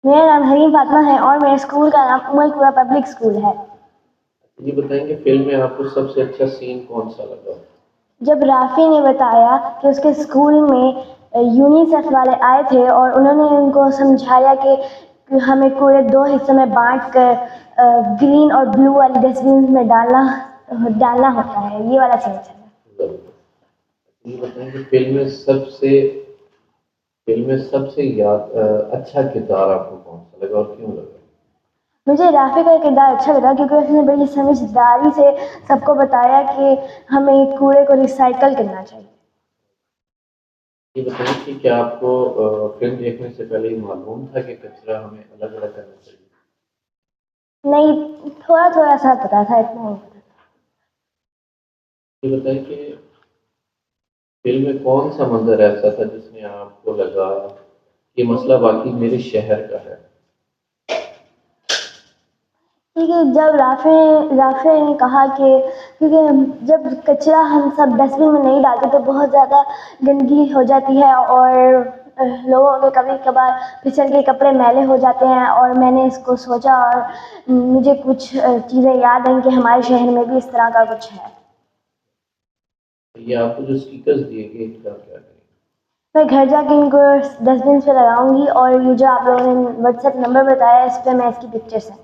میرا نام حریم فاطمہ ہے اور میرے اسکول کا نام ام القری پبلک اسکول ہے۔ یہ بتائیں کہ فلم میں آپ کو سب سے اچھا سین کون سا لگا؟ جب رافی نے بتایا کہ اس کے اسکول میں یونیسیف والے آئے تھے اور انہوں نے ان کو سمجھایا کہ ہمیں کوڑے 2 حصوں میں بانٹ کر گرین اور بلو والی ڈسٹ بین میں ڈالنا ہوتا ہے، یہ والا سین چلا۔ یہ بتائیں کہ فلم میں سب سے اچھا کردار آپ کو کون سا لگا اور کیوں لگا؟ مجھے رافی کا کردار اچھا لگا کیونکہ اس نے بڑی سمجھداری سے سب کو بتایا کہ ہمیں کوڑے کو ریسائیکل کرنا چاہیے۔ یہ بتائیں کہ کیا آپ کو فلم دیکھنے سے پہلے یہ معلوم تھا کہ کچرا ہمیں الگ الگ کرنا چاہیے؟ نہیں، تھوڑا تھوڑا سا پتا تھا، اتنا نہیں پتا تھا۔ یہ بتائیں کہ فلم میں کون سا منظر ایسا تھا جس میں آپ کو لگا کہ مسئلہ واقعی میرے شہر کا ہے؟ کیونکہ جب رافع نے کہا کہ کیونکہ جب کچرا ہم سب ڈسٹ بن میں نہیں ڈالتے تو بہت زیادہ گندگی ہو جاتی ہے اور لوگوں کے کبھی کبھار پھسل کے کپڑے میلے ہو جاتے ہیں، اور میں نے اس کو سوچا اور مجھے کچھ چیزیں یاد آئیں کہ ہمارے شہر میں بھی اس طرح کا کچھ ہے۔ یہ آپ کو جو اسٹیکرز دیے گئے ان کا کیا کریں؟ میں گھر جا کے ان کو ڈسٹ بن پہ لگاؤں گی، اور یہ جو آپ لوگوں نے واٹس ایپ نمبر بتایا ہے اس پہ میں اس کی پکچر سینڈ